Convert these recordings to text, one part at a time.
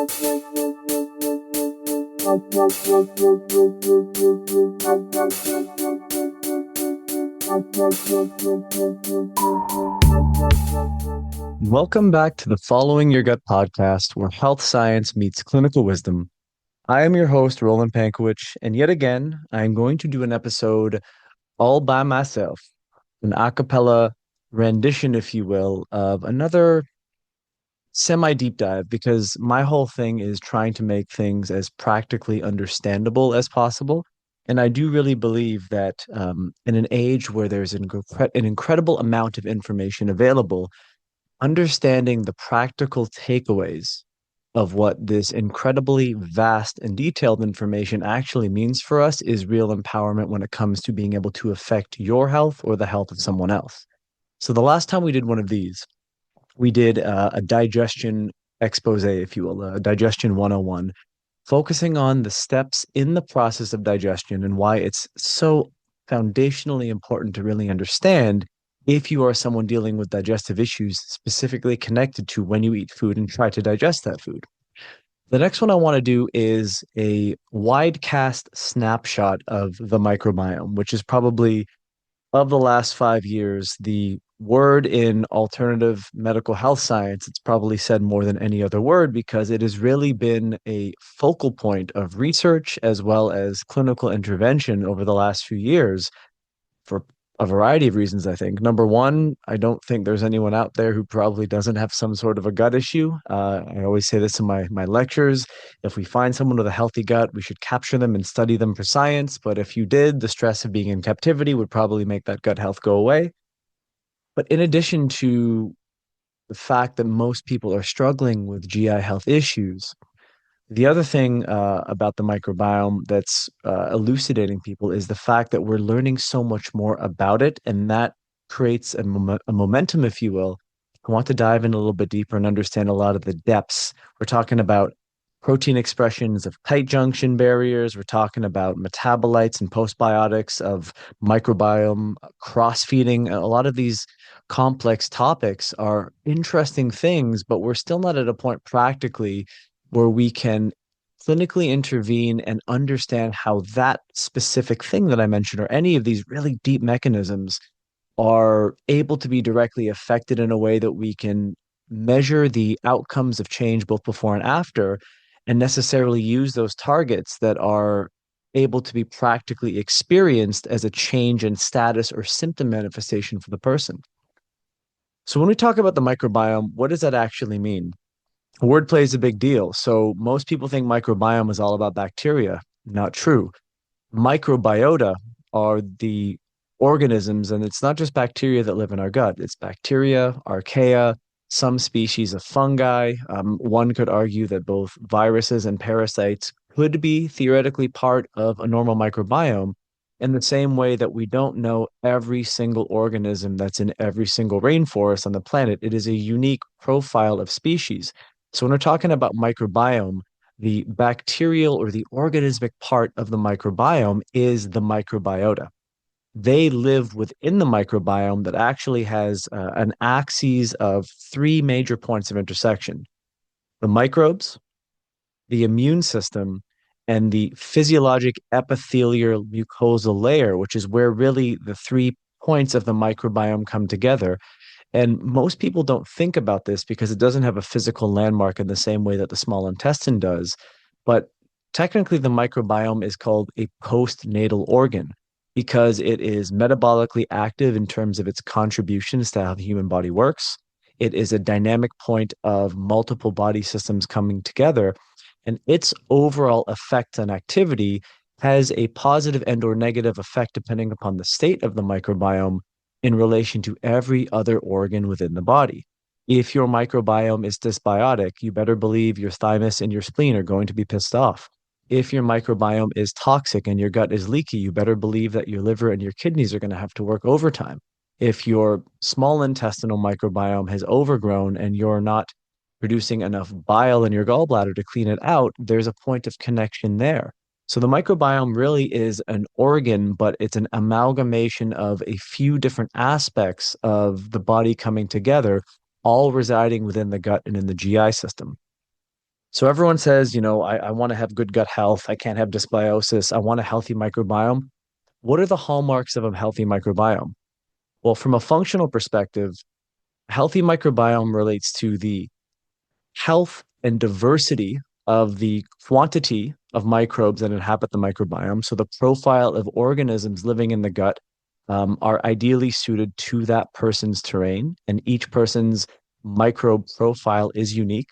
Welcome back to the Following Your Gut podcast, where health science meets clinical wisdom. I am your host, Roland Pankewich, and yet again, I am going to do an episode all by myself, an a cappella rendition, if you will, of another semi deep dive, because my whole thing is trying to make things as practically understandable as possible. And I do really believe that in an age where there's an incredible amount of information available, understanding the practical takeaways of what this incredibly vast and detailed information actually means for us is real empowerment when it comes to being able to affect your health or the health of someone else. So, the last time we did one of these, we did a digestion expose, if you will, a digestion 101, focusing on the steps in the process of digestion and why it's so foundationally important to really understand if you are someone dealing with digestive issues specifically connected to when you eat food and try to digest that food. The next one I want to do is a wide cast snapshot of the microbiome, which is probably of the last 5 years, the word in alternative medical health science, it's probably said more than any other word because it has really been a focal point of research as well as clinical intervention over the last few years for a variety of reasons, I think. Number one, I don't think there's anyone out there who probably doesn't have some sort of a gut issue. I always say this in my lectures. If we find someone with a healthy gut, we should capture them and study them for science. But if you did, the stress of being in captivity would probably make that gut health go away. But in addition to the fact that most people are struggling with GI health issues, the other thing about the microbiome that's elucidating people is the fact that we're learning so much more about it, and that creates a momentum, if you will. I want to dive in a little bit deeper and understand a lot of the depths. We're talking about protein expressions of tight junction barriers. We're talking about metabolites and postbiotics of microbiome, cross-feeding. A lot of these complex topics are interesting things, but we're still not at a point practically where we can clinically intervene and understand how that specific thing that I mentioned or any of these really deep mechanisms are able to be directly affected in a way that we can measure the outcomes of change both before and after and necessarily use those targets that are able to be practically experienced as a change in status or symptom manifestation for the person. So when we talk about the microbiome, what does that actually mean? Wordplay is a big deal. So most people think microbiome is all about bacteria. Not true. Microbiota are the organisms, and it's not just bacteria that live in our gut. It's bacteria, archaea, some species of fungi. One could argue that both viruses and parasites could be theoretically part of a normal microbiome in the same way that we don't know every single organism that's in every single rainforest on the planet. It is a unique profile of species. So when we're talking about microbiome, the bacterial or the organismic part of the microbiome is the microbiota. They live within the microbiome that actually has an axis of three major points of intersection: the microbes, the immune system, and the physiologic epithelial mucosal layer, which is where really the 3 points of the microbiome come together. And most people don't think about this because it doesn't have a physical landmark in the same way that the small intestine does. But technically, the microbiome is called a postnatal organ because it is metabolically active in terms of its contributions to how the human body works. It is a dynamic point of multiple body systems coming together, and its overall effect on activity has a positive and or negative effect depending upon the state of the microbiome in relation to every other organ within the body. If your microbiome is dysbiotic, you better believe your thymus and your spleen are going to be pissed off. If your microbiome is toxic and your gut is leaky, you better believe that your liver and your kidneys are going to have to work overtime. If your small intestinal microbiome has overgrown and you're not producing enough bile in your gallbladder to clean it out, there's a point of connection there. So the microbiome really is an organ, but it's an amalgamation of a few different aspects of the body coming together, all residing within the gut and in the GI system. So everyone says, I want to have good gut health. I can't have dysbiosis. I want a healthy microbiome. What are the hallmarks of a healthy microbiome? Well, from a functional perspective, healthy microbiome relates to the health and diversity of the quantity of microbes that inhabit the microbiome. So the profile of organisms living in the gut are ideally suited to that person's terrain, and each person's microbe profile is unique.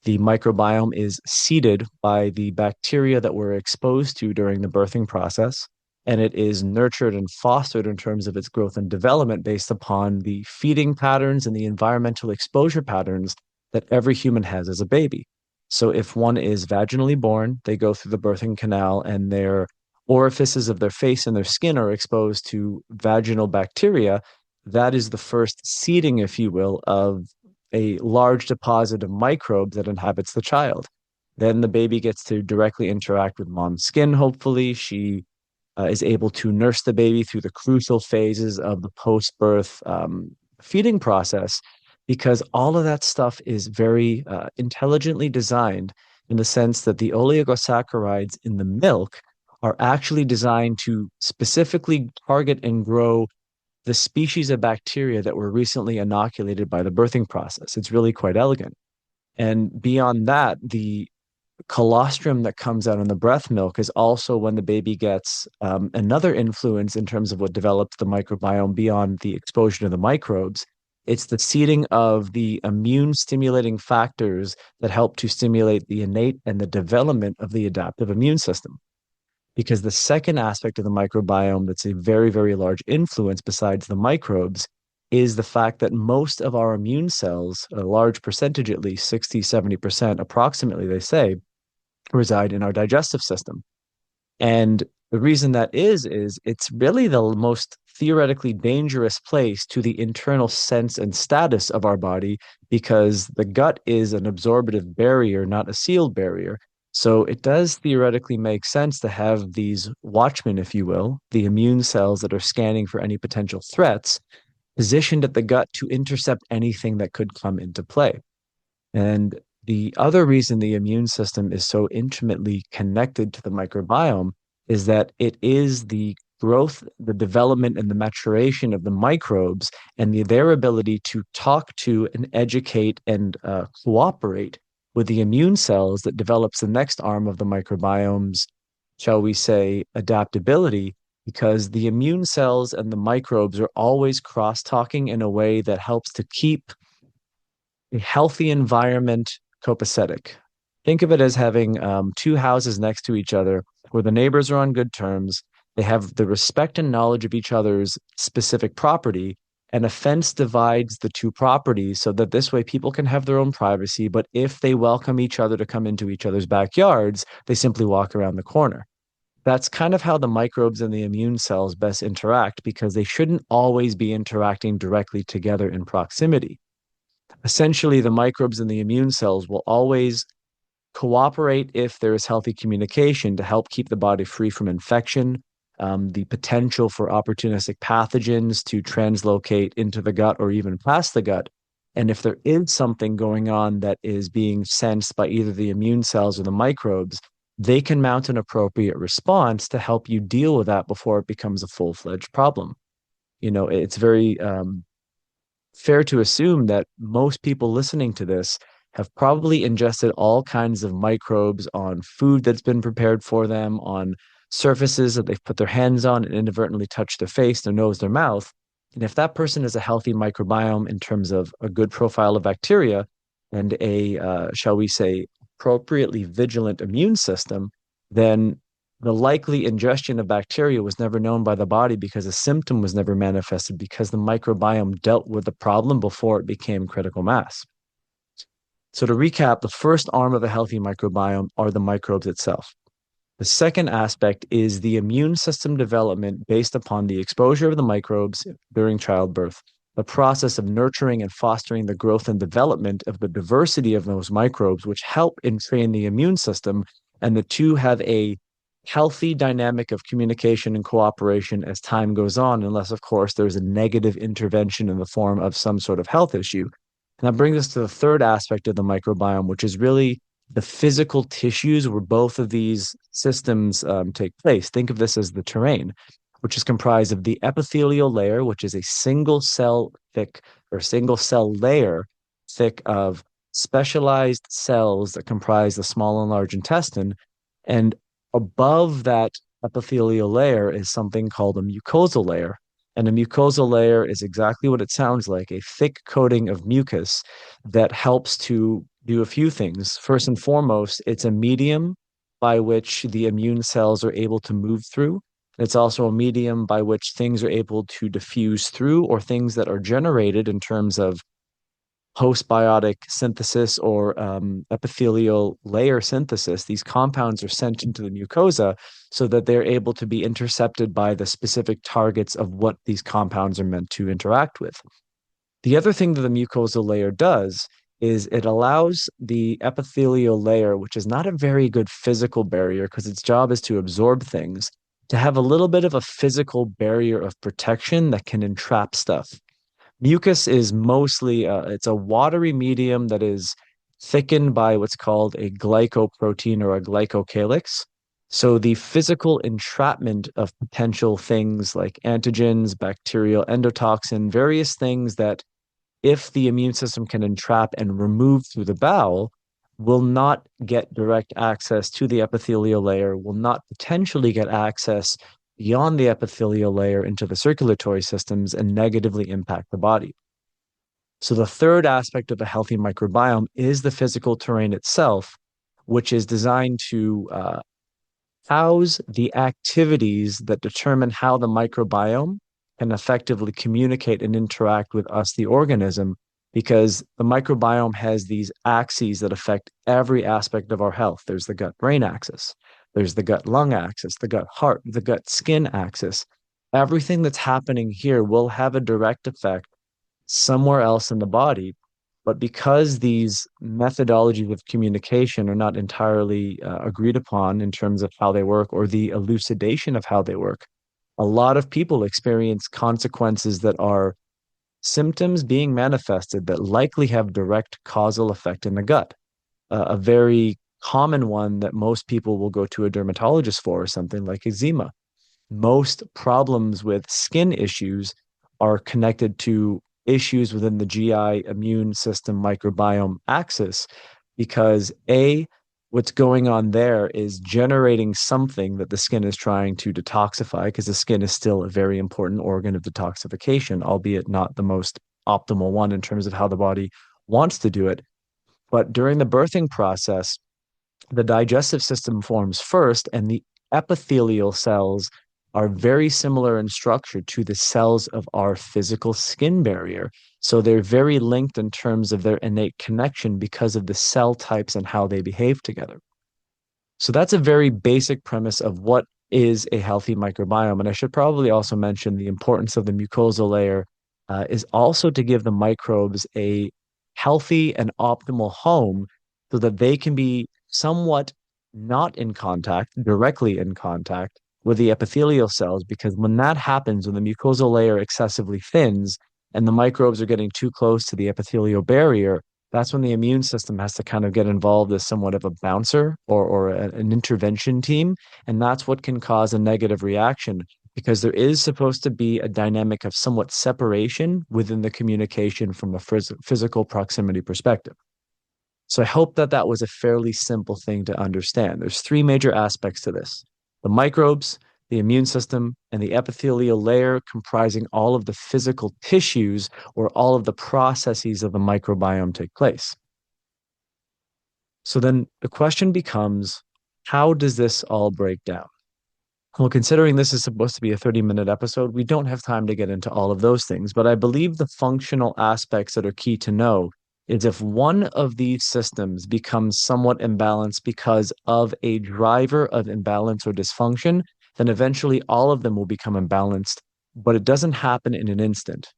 The microbiome is seeded by the bacteria that we're exposed to during the birthing process, and it is nurtured and fostered in terms of its growth and development based upon the feeding patterns and the environmental exposure patterns that every human has as a baby. So if one is vaginally born, they go through the birthing canal and their orifices of their face and their skin are exposed to vaginal bacteria. That is the first seeding, if you will, of a large deposit of microbes that inhabits the child. Then the baby gets to directly interact with mom's skin, hopefully. She is able to nurse the baby through the crucial phases of the post birth feeding process because all of that stuff is very intelligently designed in the sense that the oligosaccharides in the milk are actually designed to specifically target and grow the species of bacteria that were recently inoculated by the birthing process. It's really quite elegant. And beyond that, the colostrum that comes out in the breast milk is also when the baby gets another influence in terms of what develops the microbiome beyond the exposure to the microbes. It's the seeding of the immune stimulating factors that help to stimulate the innate and the development of the adaptive immune system. Because the second aspect of the microbiome that's a very, very large influence besides the microbes is the fact that most of our immune cells, a large percentage, at least 60, 70% approximately, they say, reside in our digestive system. And the reason that is it's really the most theoretically dangerous place to the internal sense and status of our body because the gut is an absorptive barrier, not a sealed barrier. So it does theoretically make sense to have these watchmen, if you will, the immune cells that are scanning for any potential threats, positioned at the gut to intercept anything that could come into play. And the other reason the immune system is so intimately connected to the microbiome is that it is the growth, the development, and the maturation of the microbes and their ability to talk to and educate and cooperate with the immune cells that develops the next arm of the microbiome's, shall we say, adaptability, because the immune cells and the microbes are always cross-talking in a way that helps to keep a healthy environment copacetic. Think of it as having two houses next to each other where the neighbors are on good terms. They have the respect and knowledge of each other's specific property, and a fence divides the two properties so that this way people can have their own privacy. But if they welcome each other to come into each other's backyards, they simply walk around the corner. That's kind of how the microbes and the immune cells best interact because they shouldn't always be interacting directly together in proximity. Essentially, the microbes and the immune cells will always cooperate if there is healthy communication to help keep the body free from infection, the potential for opportunistic pathogens to translocate into the gut or even past the gut. And if there is something going on that is being sensed by either the immune cells or the microbes, they can mount an appropriate response to help you deal with that before it becomes a full-fledged problem. It's very fair to assume that most people listening to this have probably ingested all kinds of microbes on food that's been prepared for them, on surfaces that they've put their hands on and inadvertently touched their face, their nose, their mouth. And if that person has a healthy microbiome in terms of a good profile of bacteria and a, shall we say, appropriately vigilant immune system, then the likely ingestion of bacteria was never known by the body because a symptom was never manifested because the microbiome dealt with the problem before it became critical mass. So to recap, the first arm of a healthy microbiome are the microbes itself. The second aspect is the immune system development based upon the exposure of the microbes during childbirth, the process of nurturing and fostering the growth and development of the diversity of those microbes, which help train the immune system. And the two have a healthy dynamic of communication and cooperation as time goes on, unless, of course, there's a negative intervention in the form of some sort of health issue. And that brings us to the third aspect of the microbiome, which is really the physical tissues where both of these systems take place. Think of this as the terrain, which is comprised of the epithelial layer, which is a single cell thick or single cell layer thick of specialized cells that comprise the small and large intestine. And above that epithelial layer is something called a mucosal layer. And a mucosal layer is exactly what it sounds like, a thick coating of mucus that helps to do a few things. First and foremost, it's a medium by which the immune cells are able to move through. It's also a medium by which things are able to diffuse through, or things that are generated in terms of postbiotic synthesis or epithelial layer synthesis. These compounds are sent into the mucosa so that they're able to be intercepted by the specific targets of what these compounds are meant to interact with. The other thing that the mucosal layer does is it allows the epithelial layer, which is not a very good physical barrier because its job is to absorb things, to have a little bit of a physical barrier of protection that can entrap stuff. Mucus is mostly it's a watery medium that is thickened by what's called a glycoprotein or a glycocalyx. So the physical entrapment of potential things like antigens, bacterial endotoxin, various things that if the immune system can entrap and remove through the bowel, will not get direct access to the epithelial layer, will not potentially get access beyond the epithelial layer into the circulatory systems and negatively impact the body. So, the third aspect of a healthy microbiome is the physical terrain itself, which is designed to house the activities that determine how the microbiome can effectively communicate and interact with us, the organism, because the microbiome has these axes that affect every aspect of our health. There's the gut brain axis, there's the gut lung axis, the gut heart, the gut skin axis. Everything that's happening here will have a direct effect somewhere else in the body. But because these methodologies of communication are not entirely agreed upon in terms of how they work or the elucidation of how they work, a lot of people experience consequences that are symptoms being manifested that likely have direct causal effect in the gut. A very common one that most people will go to a dermatologist for is something like eczema. Most problems with skin issues are connected to issues within the GI immune system microbiome axis because what's going on there is generating something that the skin is trying to detoxify, because the skin is still a very important organ of detoxification, albeit not the most optimal one in terms of how the body wants to do it. But during the birthing process, the digestive system forms first, and the epithelial cells are very similar in structure to the cells of our physical skin barrier. So they're very linked in terms of their innate connection because of the cell types and how they behave together. So that's a very basic premise of what is a healthy microbiome. And I should probably also mention the importance of the mucosal layer is also to give the microbes a healthy and optimal home so that they can be somewhat not in contact, directly in contact with the epithelial cells. Because when that happens, when the mucosal layer excessively thins and the microbes are getting too close to the epithelial barrier, that's when the immune system has to kind of get involved as somewhat of a bouncer or an intervention team. And that's what can cause a negative reaction, because there is supposed to be a dynamic of somewhat separation within the communication from a physical proximity perspective. So I hope that that was a fairly simple thing to understand. There's three major aspects to this: the microbes, the immune system, and the epithelial layer comprising all of the physical tissues where all of the processes of the microbiome take place. So then the question becomes, how does this all break down? Well, considering this is supposed to be a 30-minute episode, we don't have time to get into all of those things, but I believe the functional aspects that are key to know is if one of these systems becomes somewhat imbalanced because of a driver of imbalance or dysfunction, then eventually all of them will become imbalanced, but it doesn't happen in an instant.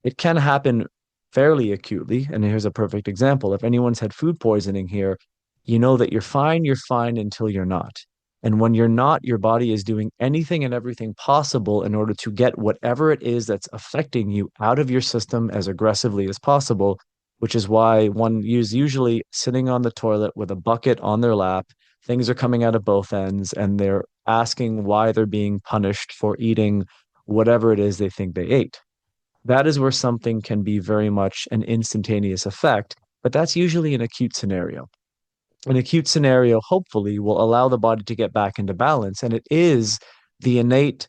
It can happen fairly acutely, and here's a perfect example. If anyone's had food poisoning here, you know that you're fine until you're not. And when you're not, your body is doing anything and everything possible in order to get whatever it is that's affecting you out of your system as aggressively as possible, which is why one is usually sitting on the toilet with a bucket on their lap. Things are coming out of both ends, and they're asking why they're being punished for eating whatever it is they think they ate. That is where something can be very much an instantaneous effect, but that's usually an acute scenario. An acute scenario, hopefully, will allow the body to get back into balance. And it is the innate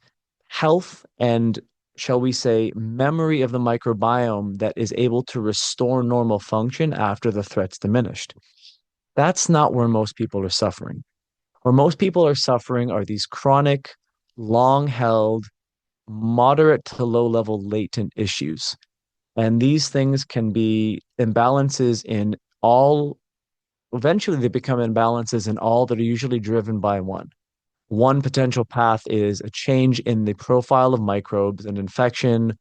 health and, shall we say, memory of the microbiome that is able to restore normal function after the threat's diminished. That's not where most people are suffering. Where most people are suffering are these chronic, long held, moderate to low level latent issues. And these things can be imbalances in all, eventually, they become imbalances in all that are usually driven by one. One potential path is a change in the profile of microbes, an infection,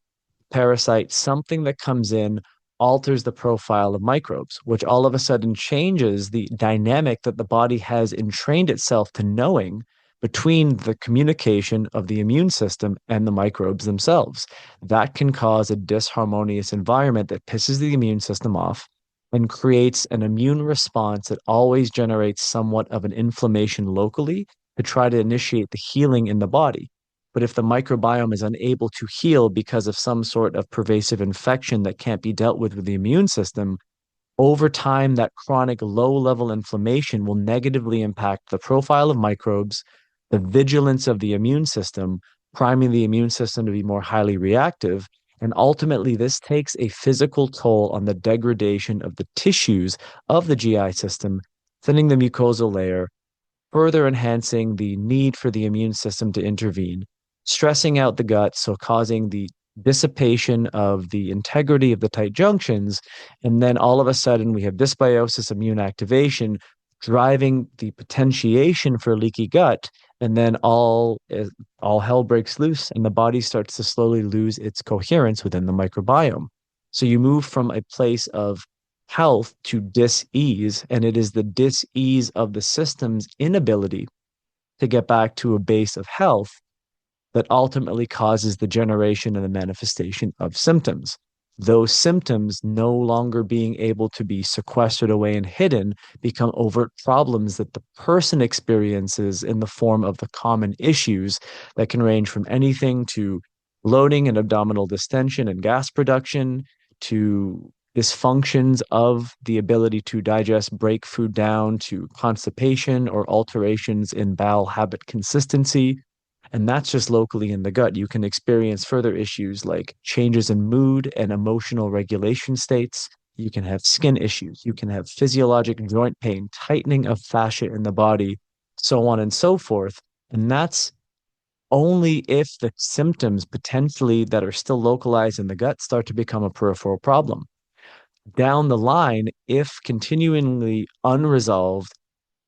parasite, something that comes in, alters the profile of microbes, which all of a sudden changes the dynamic that the body has entrained itself to knowing between the communication of the immune system and the microbes themselves. That can cause a disharmonious environment that pisses the immune system off and creates an immune response that always generates somewhat of an inflammation locally to try to initiate the healing in the body. But if the microbiome is unable to heal because of some sort of pervasive infection that can't be dealt with the immune system, over time, that chronic low level inflammation will negatively impact the profile of microbes, the vigilance of the immune system, priming the immune system to be more highly reactive. And ultimately, this takes a physical toll on the degradation of the tissues of the GI system, thinning the mucosal layer, further enhancing the need for the immune system to intervene, stressing out the gut, so causing the dissipation of the integrity of the tight junctions. And then all of a sudden, we have dysbiosis, immune activation, driving the potentiation for leaky gut. And then all hell breaks loose, and the body starts to slowly lose its coherence within the microbiome. So you move from a place of health to dis-ease, and it is the dis-ease of the system's inability to get back to a base of health that ultimately causes the generation and the manifestation of symptoms. Those symptoms no longer being able to be sequestered away and hidden become overt problems that the person experiences in the form of the common issues that can range from anything to bloating and abdominal distension and gas production to dysfunctions of the ability to digest, break food down, to constipation or alterations in bowel habit consistency. And that's just locally in the gut. You can experience further issues like changes in mood and emotional regulation states. You can have skin issues. You can have physiologic joint pain, tightening of fascia in the body, so on and so forth. And that's only if the symptoms potentially that are still localized in the gut start to become a peripheral problem. Down the line, if continually unresolved,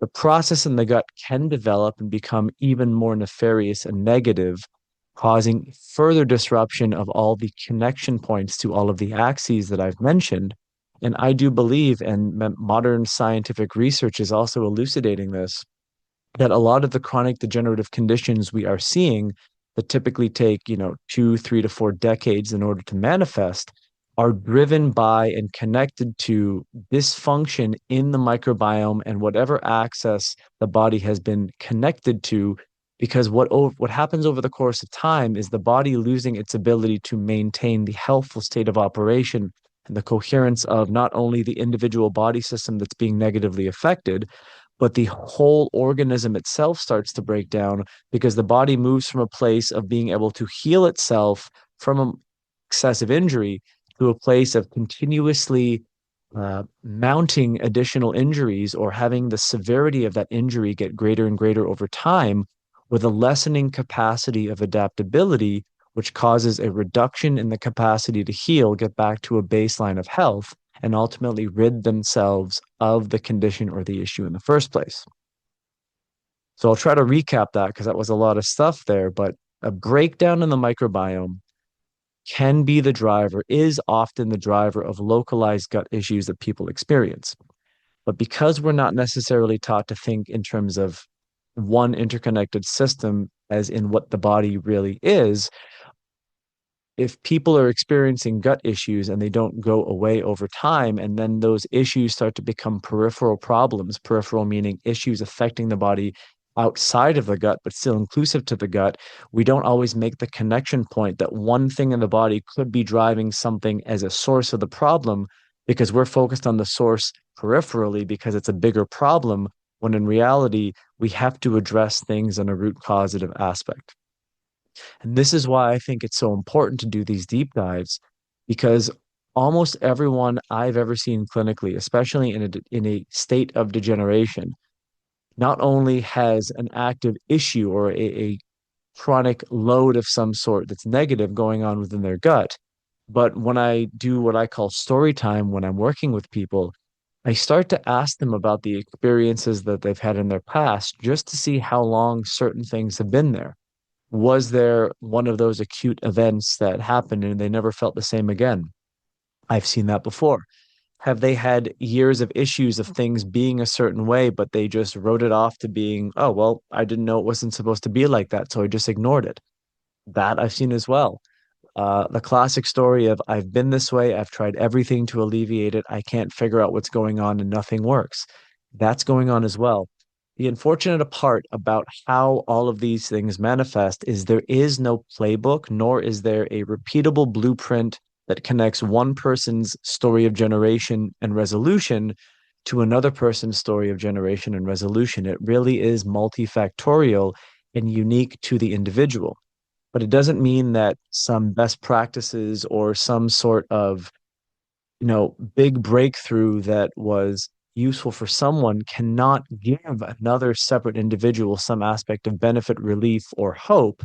the process in the gut can develop and become even more nefarious and negative, causing further disruption of all the connection points to all of the axes that I've mentioned. And I do believe, and modern scientific research is also elucidating this, that a lot of the chronic degenerative conditions we are seeing that typically take, 2, 3 to 4 decades in order to manifest are driven by and connected to dysfunction in the microbiome and whatever access the body has been connected to. Because what happens over the course of time is the body losing its ability to maintain the healthful state of operation and the coherence of not only the individual body system that's being negatively affected, but the whole organism itself starts to break down because the body moves from a place of being able to heal itself from excessive injury to a place of continuously mounting additional injuries or having the severity of that injury get greater and greater over time with a lessening capacity of adaptability, which causes a reduction in the capacity to heal, get back to a baseline of health, and ultimately rid themselves of the condition or the issue in the first place. So I'll try to recap that because that was a lot of stuff there, but a breakdown in the microbiome can be the driver, is often the driver of localized gut issues that people experience. But because we're not necessarily taught to think in terms of one interconnected system, as in what the body really is, if people are experiencing gut issues and they don't go away over time, and then those issues start to become peripheral problems, peripheral meaning issues affecting the body outside of the gut, but still inclusive to the gut, we don't always make the connection point that one thing in the body could be driving something as a source of the problem because we're focused on the source peripherally because it's a bigger problem, when in reality, we have to address things in a root causative aspect. And this is why I think it's so important to do these deep dives because almost everyone I've ever seen clinically, especially in a state of degeneration, not only has an active issue or a chronic load of some sort that's negative going on within their gut, but when I do what I call story time when I'm working with people, I start to ask them about the experiences that they've had in their past just to see how long certain things have been there. Was there one of those acute events that happened and they never felt the same again? I've seen that before. Have they had years of issues of things being a certain way, but they just wrote it off to being, oh, well, I didn't know it wasn't supposed to be like that, so I just ignored it? That I've seen as well. The classic story of I've been this way, I've tried everything to alleviate it, I can't figure out what's going on and nothing works. That's going on as well. The unfortunate part about how all of these things manifest is there is no playbook, nor is there a repeatable blueprint that connects one person's story of generation and resolution to another person's story of generation and resolution. It really is multifactorial and unique to the individual. But it doesn't mean that some best practices or some sort of, big breakthrough that was useful for someone cannot give another separate individual some aspect of benefit, relief, or hope.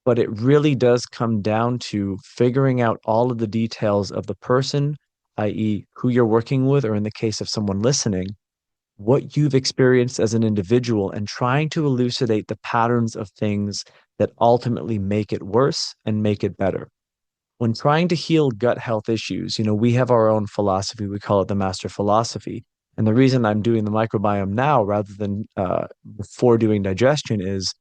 But it really does come down to figuring out all of the details of the person, i.e., who you're working with, or in the case of someone listening, what you've experienced as an individual and trying to elucidate the patterns of things that ultimately make it worse and make it better. When trying to heal gut health issues, we have our own philosophy. We call it the master philosophy. And the reason I'm doing the microbiome now rather than before doing digestion is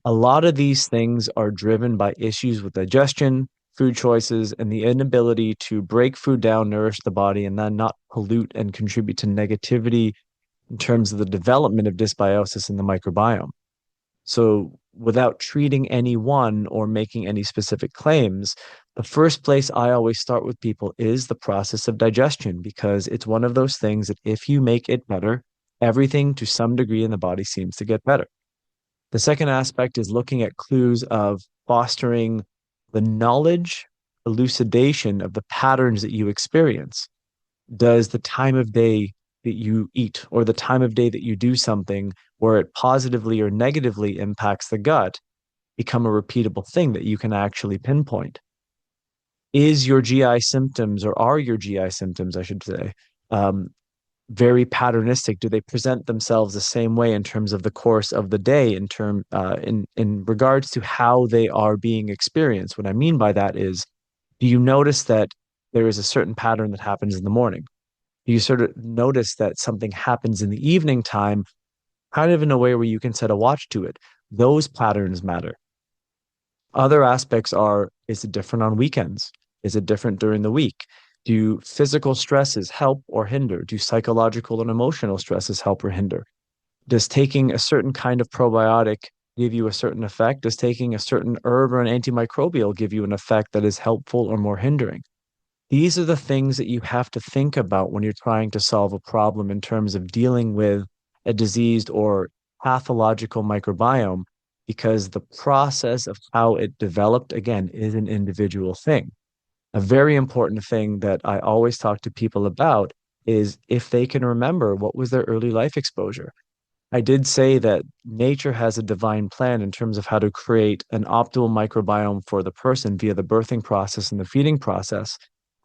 a lot of these things are driven by issues with digestion, food choices, and the inability to break food down, nourish the body, and then not pollute and contribute to negativity in terms of the development of dysbiosis in the microbiome. So, without treating anyone or making any specific claims, the first place I always start with people is the process of digestion because it's one of those things that if you make it better, everything to some degree in the body seems to get better. The second aspect is looking at clues of fostering the knowledge, elucidation of the patterns that you experience. Does the time of day that you eat or the time of day that you do something where it positively or negatively impacts the gut become a repeatable thing that you can actually pinpoint? Is your GI symptoms, or are your GI symptoms, I should say, um, very patternistic? Do they present themselves the same way in terms of the course of the day, in regards to how they are being experienced? What I mean by that is, do you notice that there is a certain pattern that happens in the morning? Do you sort of notice that something happens in the evening time, kind of in a way where you can set a watch to it? Those patterns matter. Other aspects are, is it different on weekends? Is it different during the week? Do physical stresses help or hinder? Do psychological and emotional stresses help or hinder? Does taking a certain kind of probiotic give you a certain effect? Does taking a certain herb or an antimicrobial give you an effect that is helpful or more hindering? These are the things that you have to think about when you're trying to solve a problem in terms of dealing with a diseased or pathological microbiome, because the process of how it developed, again, is an individual thing. A very important thing that I always talk to people about is if they can remember what was their early life exposure. I did say that nature has a divine plan in terms of how to create an optimal microbiome for the person via the birthing process and the feeding process.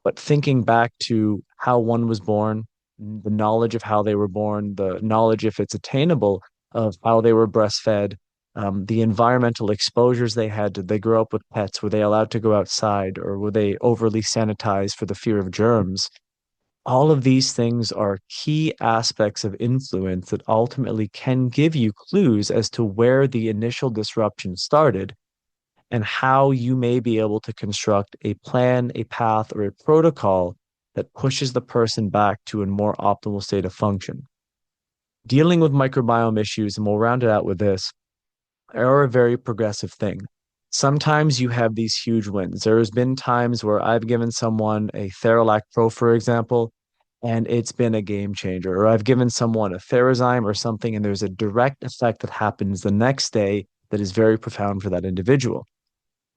But thinking back to how one was born, the knowledge of how they were born, the knowledge, if it's attainable, of how they were breastfed, the environmental exposures they had. Did they grow up with pets? Were they allowed to go outside, or were they overly sanitized for the fear of germs? All of these things are key aspects of influence that ultimately can give you clues as to where the initial disruption started. and how you may be able to construct a plan, a path, or a protocol that pushes the person back to a more optimal state of function. Dealing with microbiome issues, and we'll round it out with this, are a very progressive thing. Sometimes you have these huge wins. There's been times where I've given someone a Theralac Pro, for example, and it's been a game changer. Or I've given someone a Therazyme or something, and there's a direct effect that happens the next day that is very profound for that individual.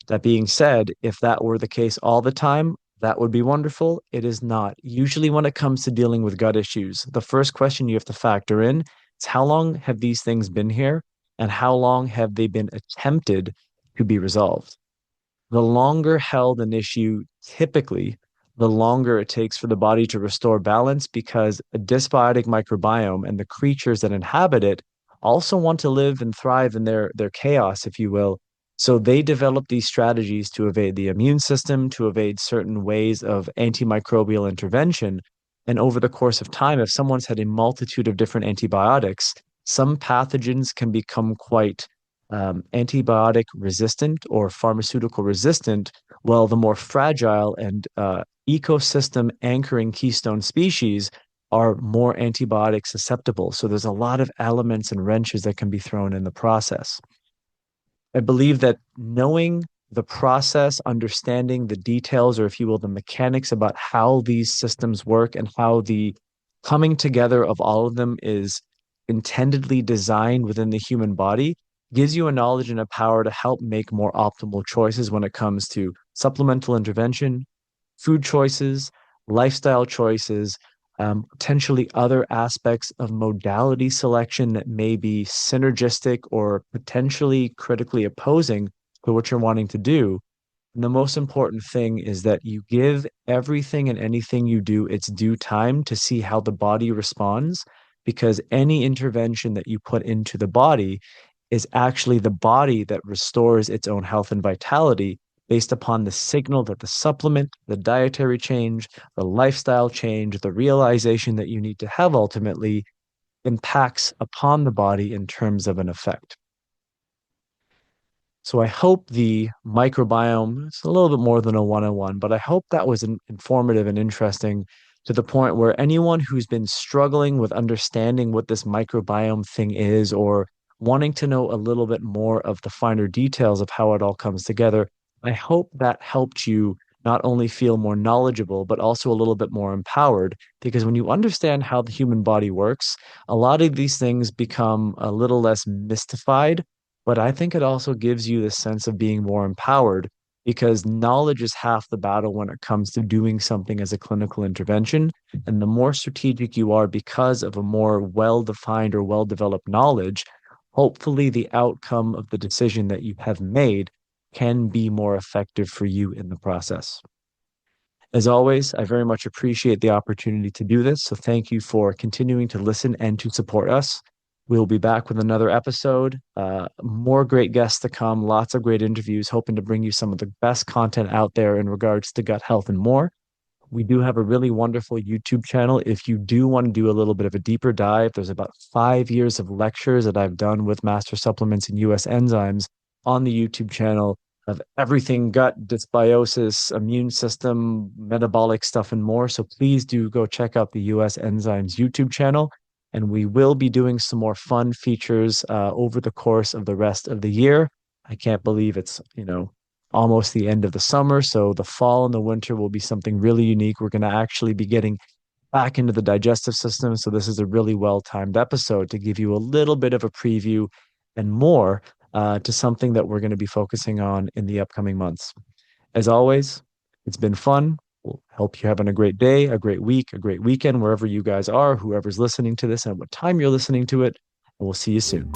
That being said, if that were the case all the time, that would be wonderful. It is not. Usually, when it comes to dealing with gut issues, the first question you have to factor in is how long have these things been here and how long have they been attempted to be resolved? The longer held an issue, typically, the longer it takes for the body to restore balance because a dysbiotic microbiome and the creatures that inhabit it also want to live and thrive in their chaos, if you will. So they develop these strategies to evade the immune system, to evade certain ways of antimicrobial intervention. And over the course of time, if someone's had a multitude of different antibiotics, some pathogens can become quite antibiotic resistant or pharmaceutical resistant, while the more fragile and ecosystem anchoring keystone species are more antibiotic susceptible. So there's a lot of elements and wrenches that can be thrown in the process. I believe that knowing the process, understanding the details, or if you will, the mechanics about how these systems work and how the coming together of all of them is intendedly designed within the human body gives you a knowledge and a power to help make more optimal choices when it comes to supplemental intervention, food choices, lifestyle choices, potentially other aspects of modality selection that may be synergistic or potentially critically opposing to what you're wanting to do. And the most important thing is that you give everything and anything you do its due time to see how the body responds, because any intervention that you put into the body is actually the body that restores its own health and vitality based upon the signal that the supplement, the dietary change, the lifestyle change, the realization that you need to have ultimately impacts upon the body in terms of an effect. So I hope the microbiome, it's a little bit more than a one-on-one, but I hope that was informative and interesting to the point where anyone who's been struggling with understanding what this microbiome thing is or wanting to know a little bit more of the finer details of how it all comes together, I hope that helped you not only feel more knowledgeable, but also a little bit more empowered. Because when you understand how the human body works, a lot of these things become a little less mystified, but I think it also gives you the sense of being more empowered because knowledge is half the battle when it comes to doing something as a clinical intervention. And the more strategic you are because of a more well-defined or well-developed knowledge, hopefully the outcome of the decision that you have made can be more effective for you in the process. As always, I very much appreciate the opportunity to do this. So thank you for continuing to listen and to support us. We'll be back with another episode. More great guests to come, lots of great interviews, hoping to bring you some of the best content out there in regards to gut health and more. We do have a really wonderful YouTube channel. If you do want to do a little bit of a deeper dive, there's about 5 years of lectures that I've done with Master Supplements and US Enzymes on the YouTube channel of everything gut, dysbiosis, immune system, metabolic stuff, and more. So please do go check out the US Enzymes YouTube channel. And we will be doing some more fun features over the course of the rest of the year. I can't believe it's, almost the end of the summer. So the fall and the winter will be something really unique. We're going to actually be getting back into the digestive system. So this is a really well-timed episode to give you a little bit of a preview and more to something that we're going to be focusing on in the upcoming months. As always, it's been fun. We'll help you having a great day, a great week, a great weekend, wherever you guys are, whoever's listening to this and what time you're listening to it. And we'll see you soon.